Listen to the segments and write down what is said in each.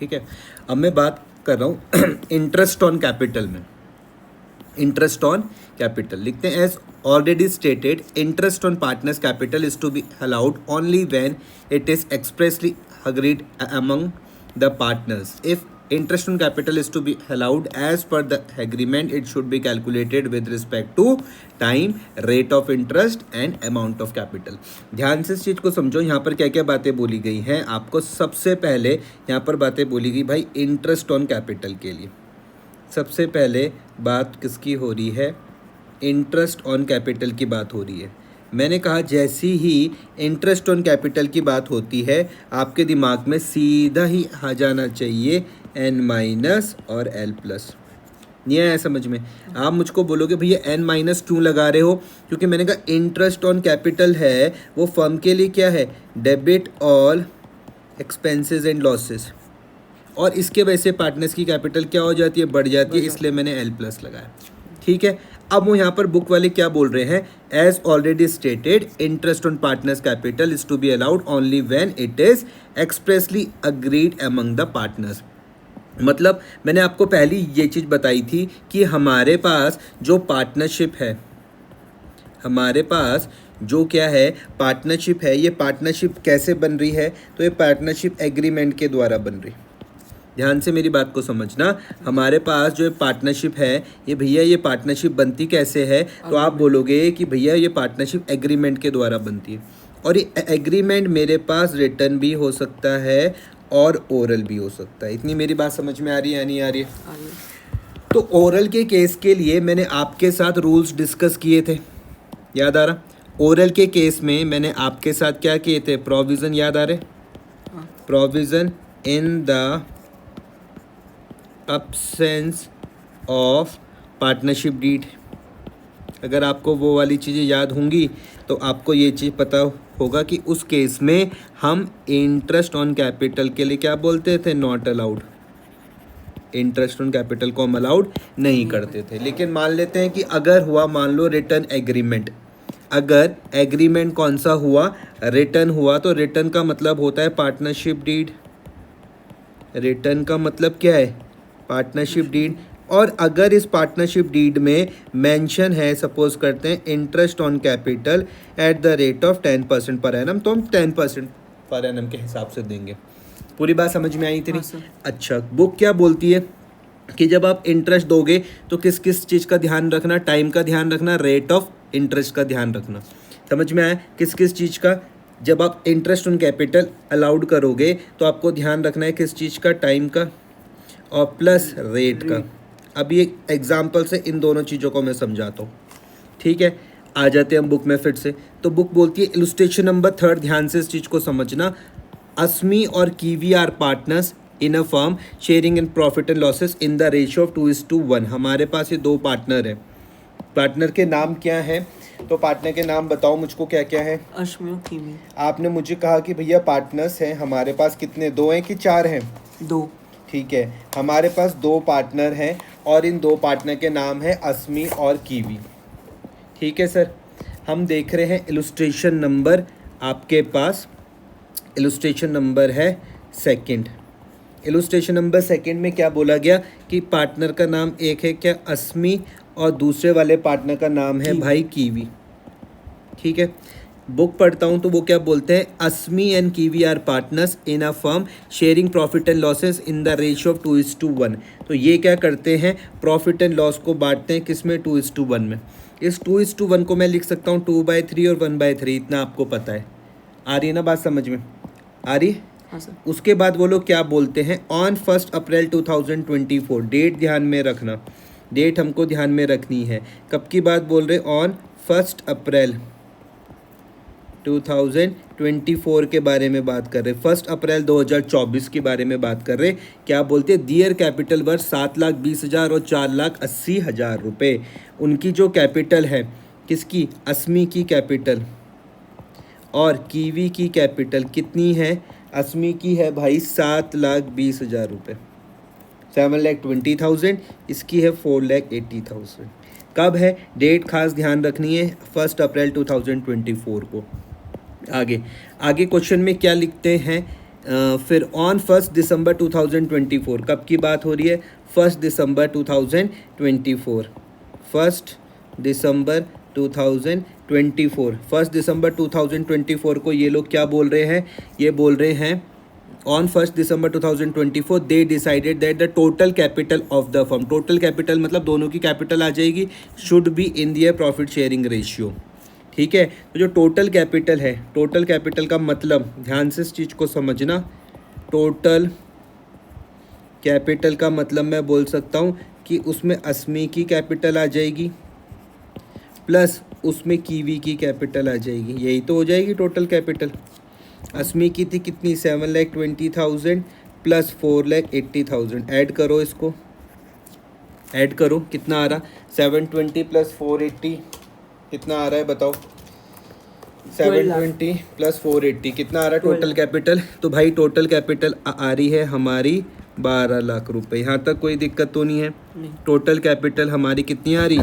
ठीक है, अब मैं बात कर रहा हूँ इंटरेस्ट ऑन कैपिटल में। इंटरेस्ट ऑन कैपिटल लिखते हैं, as already stated interest on partners capital is to be allowed only when it is expressly agreed among the partners. If interest on capital is to be allowed as per the agreement, it should be calculated with respect to time, rate of interest and amount of capital। ध्यान से इस चीज़ को समझो, यहाँ पर क्या क्या बातें बोली गई हैं आपको। सबसे पहले यहाँ पर बातें बोली गई भाई इंटरेस्ट ऑन कैपिटल के लिए। सबसे पहले बात किसकी हो रही है? इंटरेस्ट ऑन कैपिटल की बात हो रही है। मैंने कहा जैसी ही इंटरेस्ट ऑन कैपिटल की बात होती है आपके दिमाग में सीधा ही आ जाना चाहिए n माइनस और l प्लस। नहीं आया समझ में? आप मुझको बोलोगे भैया n माइनस क्यों लगा रहे हो? क्योंकि मैंने कहा इंटरेस्ट ऑन कैपिटल है वो फर्म के लिए क्या है? Debit all expenses and losses, और इसके वजह से पार्टनर्स की कैपिटल क्या हो जाती है? बढ़ जाती है, इसलिए मैंने l प्लस लगाया। ठीक है, अब वो यहाँ पर बुक वाले क्या बोल रहे हैं? As already stated interest on partners capital is to be allowed only when it is expressly agreed among the partners. मतलब मैंने आपको पहले ये चीज़ बताई थी कि हमारे पास जो पार्टनरशिप है, हमारे पास जो क्या है पार्टनरशिप है, ये पार्टनरशिप कैसे बन रही है? तो ये पार्टनरशिप एग्रीमेंट के द्वारा बन रही। ध्यान से मेरी बात को समझना, हमारे पास जो पार्टनरशिप है ये भैया ये पार्टनरशिप बनती कैसे है? तो आप बोलोगे कि भैया ये पार्टनरशिप एग्रीमेंट के द्वारा बनती है, और ये एग्रीमेंट मेरे पास रिटन भी हो सकता है और ओरल भी हो सकता है। इतनी मेरी बात समझ में आ रही है या नहीं आ रही है? तो ओरल के केस के लिए मैंने आपके साथ रूल्स डिस्कस किए थे, याद आ रहा? ओरल के केस में मैंने आपके साथ क्या किए थे? प्रोविज़न याद आ रहे? Provision in the absence of partnership deed. अगर आपको वो वाली चीज़ें याद होंगी तो आपको ये चीज़ पता होगा कि उस केस में हम इंटरेस्ट ऑन कैपिटल के लिए क्या बोलते थे? Not allowed. Interest on capital को हम अलाउड नहीं करते थे। लेकिन मान लेते हैं कि अगर हुआ, मान लो रिटर्न एग्रीमेंट, अगर एग्रीमेंट कौन सा हुआ? रिटर्न हुआ, तो रिटर्न का मतलब होता है पार्टनरशिप डीड। रिटर्न का मतलब क्या है? Partnership deed. और अगर इस पार्टनरशिप डीड में मेंशन है, सपोज करते हैं interest on capital at the rate of 10% पर एनम, तो हम 10% पर एनम के हिसाब से देंगे। पूरी बात समझ में आई तेरी? अच्छा, बुक क्या बोलती है कि जब आप इंटरेस्ट दोगे तो किस किस चीज़ का ध्यान रखना? टाइम का ध्यान रखना, रेट ऑफ इंटरेस्ट का ध्यान रखना। समझ में आया? किस किस चीज़ का? जब आप इंटरेस्ट ऑन कैपिटल अलाउड करोगे तो आपको ध्यान रखना है किस चीज़ का? टाइम का और प्लस रेट का। अभी एक एग्जांपल से इन दोनों चीज़ों को मैं समझाता हूँ। ठीक है, आ जाते हैं हम बुक में फिर से। तो बुक बोलती है इलस्ट्रेशन नंबर 3, ध्यान से इस चीज़ को समझना। अस्मी और Kivi are partners in a firm sharing in profit and losses in the ratio of 2:1। हमारे पास ये दो पार्टनर हैं। पार्टनर के नाम क्या हैं? तो पार्टनर के नाम बताओ मुझको, क्या क्या है? अश्मी और कीवी। आपने मुझे कहा कि भैया पार्टनर्स हैं हमारे पास कितने? 2 हैं कि 4 हैं? 2। ठीक है, हमारे पास 2 पार्टनर हैं और इन 2 पार्टनर के नाम है अस्मी और कीवी। ठीक है सर, हम देख रहे हैं इलस्ट्रेशन नंबर, आपके पास इलस्ट्रेशन नंबर है 2। इलस्ट्रेशन नंबर 2 में क्या बोला गया कि पार्टनर का नाम एक है क्या? अस्मी, और दूसरे वाले पार्टनर का नाम है भाई कीवी। ठीक है, बुक पढ़ता हूँ तो वो क्या बोलते हैं? Asmi and Kivi are partners in a firm sharing profit and losses in the ratio of 2:1। तो ये क्या करते हैं? प्रॉफिट एंड लॉस को बांटते हैं किस में? 2:1 में। इस 2:1 को मैं लिख सकता हूँ 2/3 और 1/3, इतना आपको पता है। आ रही है ना बात समझ में? आ रही है? हाँ सर। उसके बाद वो लोग क्या बोलते हैं? On 1 April 2024। डेट ध्यान में रखना, डेट हमको ध्यान में रखनी है। कब की बात बोल रहे? ऑन 1 अप्रैल 2024 के बारे में बात कर रहे। 1 अप्रैल 2024 के बारे में बात कर रहे। क्या बोलते हैं? दियर कैपिटल वर्थ 7,20,000 और 4,80,000 रुपये। उनकी जो कैपिटल है, किसकी? अस्मी की कैपिटल और कीवी की कैपिटल कितनी है? अस्मी की है भाई 7,20,000 रुपये, 7,20,000। इसकी है 4,80,000। कब है? डेट खास ध्यान रखनी है, 1 अप्रैल 2024 को। आगे क्वेश्चन में क्या लिखते हैं? फिर ऑन 1 दिसंबर 2024, कब की बात हो रही है? 1 दिसंबर 2024, 1 दिसंबर 2024, 1 दिसंबर 2024 को ये लोग क्या बोल रहे हैं? ये बोल रहे हैं on 1 December 2024 they decided that the total capital of the firm, total capital मतलब दोनों की कैपिटल आ जाएगी, should be in their profit sharing ratio. ठीक है, तो जो टोटल कैपिटल है, टोटल कैपिटल का मतलब, ध्यान से इस चीज़ को समझना, टोटल कैपिटल का मतलब मैं बोल सकता हूँ कि उसमें अस्मी की कैपिटल आ जाएगी प्लस उसमें कीवी की कैपिटल आ जाएगी, यही तो हो जाएगी टोटल कैपिटल। अस्मी की थी कितनी? 7,20,000 प्लस 4,80,000, ऐड करो इसको, ऐड करो, कितना आ रहा? 720 प्लस 480 कितना आ रहा है बताओ? 720 प्लस 480 कितना आ रहा है टोटल कैपिटल? तो भाई टोटल कैपिटल आ रही है हमारी 12 लाख रुपए। यहाँ तक कोई दिक्कत तो नहीं है? टोटल कैपिटल हमारी कितनी आ रही?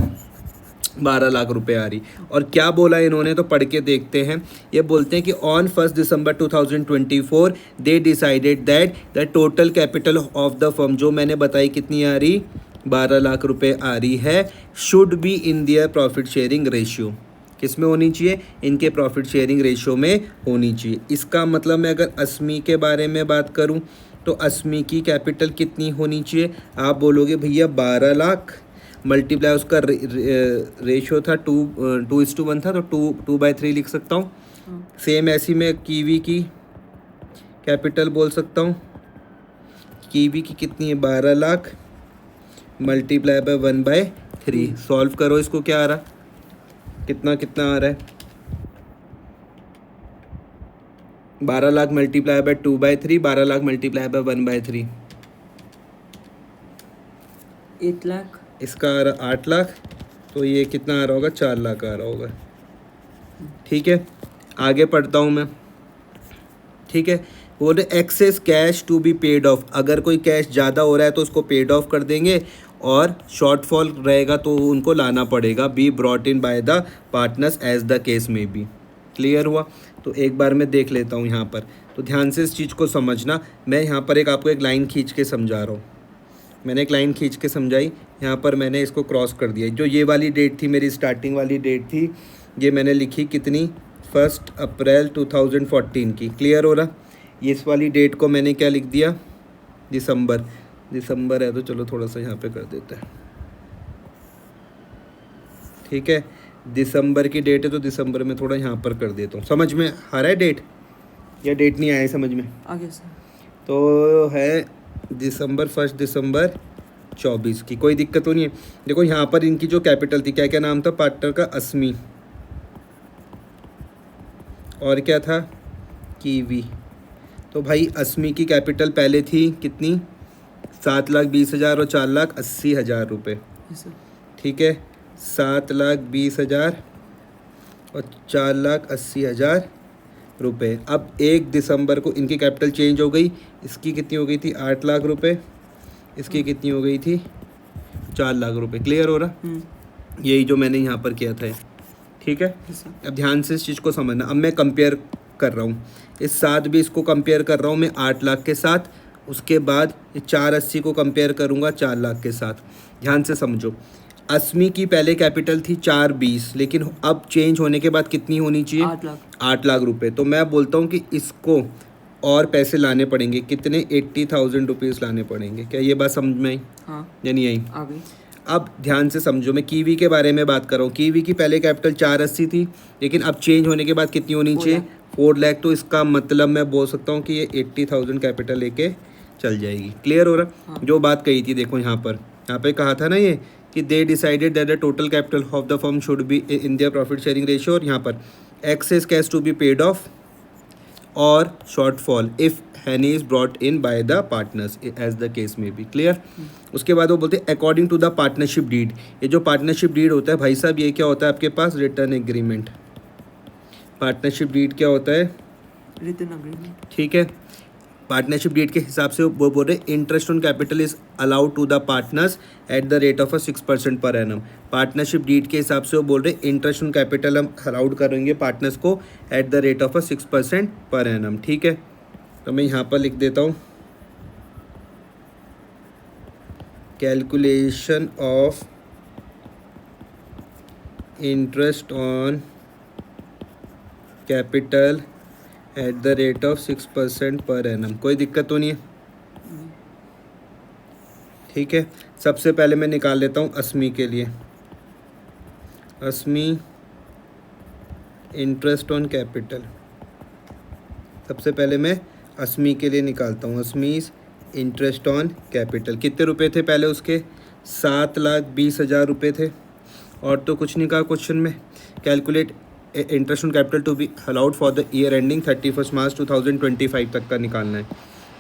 12 लाख रुपए आ रही। और क्या बोला इन्होंने, तो पढ़ के देखते हैं। ये बोलते हैं कि on 1 December 2024 they decided that the total capital of the firm, जो मैंने बताई कितनी आ रही? 12 लाख रुपए आ रही है, should be in their profit sharing ratio. किस में होनी चाहिए? इनके प्रॉफिट शेयरिंग रेशियो में होनी चाहिए। इसका मतलब मैं अगर अस्मी के बारे में बात करूं तो अस्मी की कैपिटल कितनी होनी चाहिए? आप बोलोगे भैया 12 लाख मल्टीप्लाई उसका रेशियो था 2:1 था, तो 2/3 लिख सकता हूँ। सेम ऐसी मैं कीवी की कैपिटल बोल सकता हूँ। कीवी की कितनी है? 12 लाख मल्टीप्लाई बाय 1/3। सॉल्व करो इसको, क्या आ रहा? कितना कितना आ रहा है? 12 lakh multiply by 2/3, 12 lakh multiply by 1/3, 8 lakh. इसका आ रहा 8 लाख, तो ये कितना आ रहा होगा? 4 लाख आ रहा होगा। ठीक है, आगे पढ़ता हूँ मैं। ठीक है, बोल रहे excess cash to be paid off, अगर कोई कैश ज़्यादा हो रहा है तो उसको पेड ऑफ कर देंगे, और शॉर्टफॉल रहेगा तो उनको लाना पड़ेगा, be brought in by the partners as the case may be. Clear हुआ? तो एक बार मैं देख लेता हूँ यहाँ पर, तो ध्यान से इस चीज़ को समझना। मैं यहाँ पर आपको एक लाइन खींच के समझा रहा हूँ, मैंने एक लाइन खींच के समझाई, यहाँ पर मैंने इसको क्रॉस कर दिया। जो ये वाली डेट थी, मेरी स्टार्टिंग वाली डेट थी, ये मैंने लिखी कितनी? 1 अप्रैल 2014 की। क्लियर हो रहा? ये इस वाली डेट को मैंने क्या लिख दिया? दिसंबर। दिसंबर है तो चलो थोड़ा सा यहाँ पे कर देते हैं। ठीक है, दिसंबर की डेट है तो दिसंबर में थोड़ा यहाँ पर कर देता हूँ। समझ में आ रहा है डेट, या डेट नहीं आया समझ में? आगे सर। तो है दिसंबर, 1 दिसंबर 24 की। कोई दिक्कत तो नहीं है? देखो यहाँ पर इनकी जो कैपिटल थी, क्या क्या नाम था पार्टनर का? अस्मी, और क्या था? कीवी। तो भाई अस्मी की कैपिटल पहले थी कितनी? 7,20,000 और 4,80,000 रुपये। ठीक है, 7,20,000 और 4,80,000 रुपये। अब 1 दिसंबर को इनकी कैपिटल चेंज हो गई, इसकी कितनी हो गई थी? 8 लाख रुपये, इसकी कितनी हो गई थी? 4 लाख रुपये। क्लियर हो रहा? यही जो मैंने यहाँ पर किया था। ठीक है, अब ध्यान से इस चीज़ को समझना। अब मैं कंपेयर कर रहा हूँ, इस साथ भी इसको कंपेयर कर रहा हूँ मैं 8 लाख के साथ, उसके बाद 480 को कंपेयर करूँगा 4 लाख के साथ। ध्यान से समझो, अस्मी की पहले कैपिटल थी 420, लेकिन अब चेंज होने के बाद कितनी होनी चाहिए? 8 लाख रुपये। तो मैं बोलता हूँ कि इसको और पैसे लाने पड़ेंगे, कितने? 80,000 रुपीज़ लाने पड़ेंगे। क्या ये बात समझ में आई? हाँ। या नहीं आई? आ गई। अब ध्यान से समझो, मैं कीवी के बारे में बात कर रहा हूँ। कीवी की पहले कैपिटल 480 थी, लेकिन अब चेंज होने के बाद कितनी होनी चाहिए? 4 लाख। तो इसका मतलब मैं बोल सकता हूँ कि ये 80,000 कैपिटल लेके चल जाएगी। क्लियर हो रहा? हाँ। जो बात कही थी देखो यहाँ पे कहा था ना ये कि they decided that the total capital of the firm should be in their profit sharing ratio, और यहाँ पर excess cash to be paid off और shortfall if any is brought in by the partners as the case may be. Clear? उसके बाद वो बोलते हैं according to the partnership deed. ये जो पार्टनरशिप डीड होता है भाई साहब, ये क्या होता है आपके पास? Return agreement. पार्टनरशिप डीड क्या होता है? Return agreement. ठीक है, पार्टनरशिप डीड के हिसाब से वो बोल रहे interest on capital is allowed to the partners at the rate of 6% पर एनम। पार्टनरशिप डीड के हिसाब से वो बोल रहे इंटरेस्ट ऑन कैपिटल हम अलाउड करेंगे पार्टनर्स को एट द रेट ऑफ 6% पर एनम। ठीक है, तो मैं यहाँ पर लिख देता हूँ calculation of interest on capital at the rate of 6% पर एनम। कोई दिक्कत तो नहीं है? ठीक है, सबसे पहले मैं निकाल लेता हूँ अस्मी के लिए। अस्मी इंटरेस्ट ऑन कैपिटल, सबसे पहले मैं अस्मी के लिए निकालता हूँ। अस्मीज इंटरेस्ट ऑन कैपिटल कितने रुपए थे पहले उसके? 7,20,000 रुपये थे। और तो कुछ नहीं कहा क्वेश्चन में। Calculate interest on capital to be allowed for the year ending 31 March 2025 तक का निकालना है।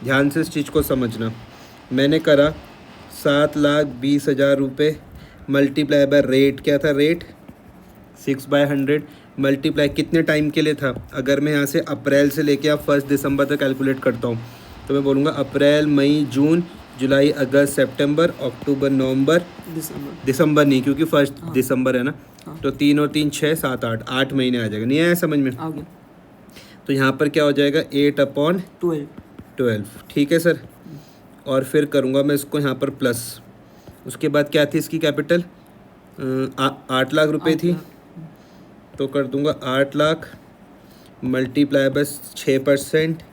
ध्यान से इस चीज़ को समझना। मैंने करा 7,20,000 रुपये मल्टीप्लाई बाय रेट, क्या था रेट? 6/100 मल्टीप्लाई कितने टाइम के लिए था? अगर मैं यहाँ से अप्रैल से लेके आप 1 दिसंबर तक कैलकुलेट करता हूँ तो मैं बोलूँगा अप्रैल, मई, जून, जुलाई, अगस्त, सितंबर, अक्टूबर, नवंबर, दिसंबर नहीं क्योंकि 1 दिसंबर है ना। तो 3 और 3 6 7 8 महीने आ जाएगा। नहीं आया समझ में? आ गया। तो यहाँ पर क्या हो जाएगा 8/12। ठीक है सर। और फिर करूँगा मैं इसको यहाँ पर प्लस। उसके बाद क्या थी इसकी कैपिटल? 8 लाख रुपए थी, तो कर दूंगा 8 lakh multiply by 6%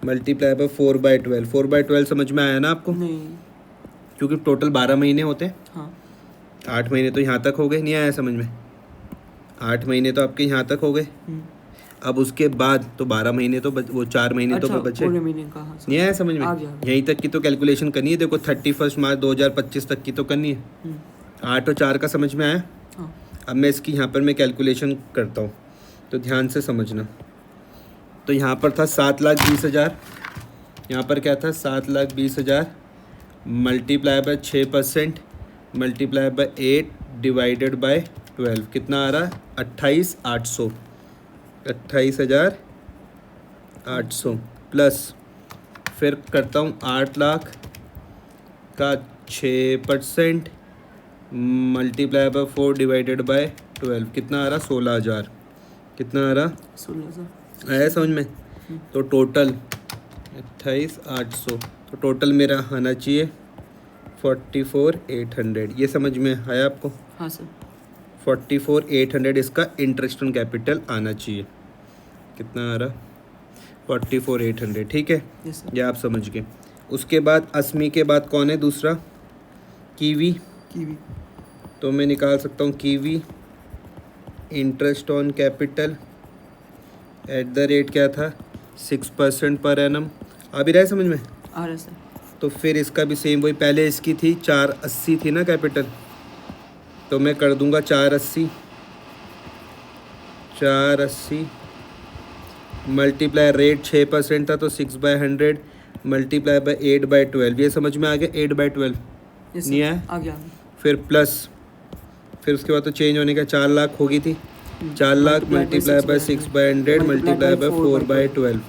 multiply by 4/12। 4/12 समझ में आया ना आपको? नहीं। क्योंकि टोटल 12 महीने होते हैं। हाँ। 8 महीने तो यहाँ तक हो गए। नहीं आया समझ में? 8 महीने तो आपके यहाँ तक हो गए। अब उसके बाद तो 12 महीने तो वो 4 महीने तो बचे। पूरे महीने का। हाँ, नहीं आया समझ में? आ गया। यहीं तक की तो कैलकुलेशन करनी है। देखो 31 मार्च 2025 तक की तो करनी है। 8 और 4 का समझ में आया? हाँ। अब मैं इसकी यहाँ पर मैं कैलकुलेशन करता हूँ, तो ध्यान से समझना। तो यहाँ पर था 7,20,000, यहाँ पर क्या था 7,20,000 multiply by 6% multiply by 8 divided by 12 कितना आ रहा? 28,800। 28,800 प्लस फिर करता हूँ 8 लाख का 6% मल्टीप्लाई बाय 4 डिवाइडेड बाय 12 कितना आ रहा? 16,000। कितना आ रहा? 16,000। आया समझ में? तो टोटल 28,800, तो टोटल मेरा आना चाहिए 44,800। ये समझ में आया आपको? हाँ सर। 44,800 इसका इंटरेस्ट ऑन कैपिटल आना चाहिए। कितना आ रहा? 44,800। ठीक है, यस सर। ये आप समझ गए। उसके बाद अस्मी के बाद कौन है दूसरा? कीवी। तो मैं निकाल सकता हूँ kiwi interest on capital at the rate क्या था? 6% पर एनम। आ भी रहा है समझ में? आ रहा सर। तो फिर इसका भी सेम वही, पहले इसकी थी 480 थी ना कैपिटल, तो मैं कर दूंगा 480 मल्टीप्लाई रेट 6% था तो 6/100 मल्टीप्लाई बाय 8/12। ये समझ में आ गया? 8/12 यस नहीं सर। आया? आ गया। फिर प्लस, फिर उसके बाद तो चेंज होने का 4 लाख हो गई थी। 4 lakh multiply by 6/100 multiply by 4/12।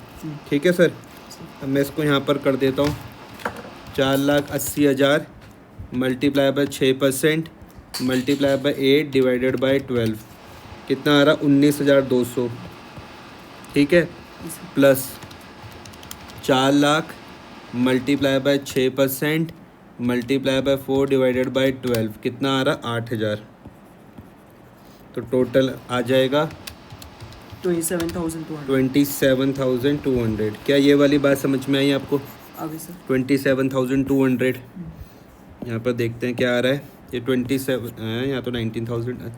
ठीक है सर। अब मैं इसको यहाँ पर कर देता हूँ 4,80,000 multiply by 6% multiply by 8 divided by 12 कितना आ रहा? 19,200। ठीक है, plus 4 lakh multiply by 6% multiply by 4 divided by 12 कितना आ रहा? 8,000। तो टोटल आ जाएगा 27,200। क्या ये वाली बात समझ में आई आपको? आगे सर। 27,200। यहाँ पर देखते हैं क्या आ रहा है। ये 27 है, यहाँ तो 19,000।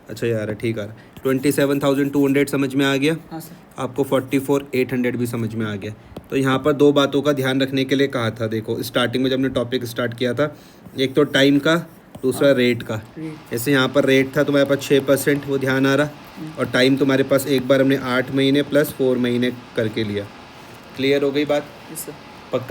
अच्छा ये आ रहा है, ठीक आ रहा है। 27,200 समझ में आ गया? हाँ सर। आपको 44,800 भी समझ में आ गया। तो यहाँ पर 2 बातों का ध्यान रखने के लिए कहा था। देखो स्टार्टिंग में जब हमने टॉपिक स्टार्ट किया था, एक तो टाइम का, दूसरा रेट का। जैसे यहाँ पर रेट था तुम्हारे पास 6%, वो ध्यान आ रहा, और टाइम तुम्हारे पास एक बार हमने 8 महीने प्लस 4 महीने करके लिया। क्लियर हो गई बात? Yes sir.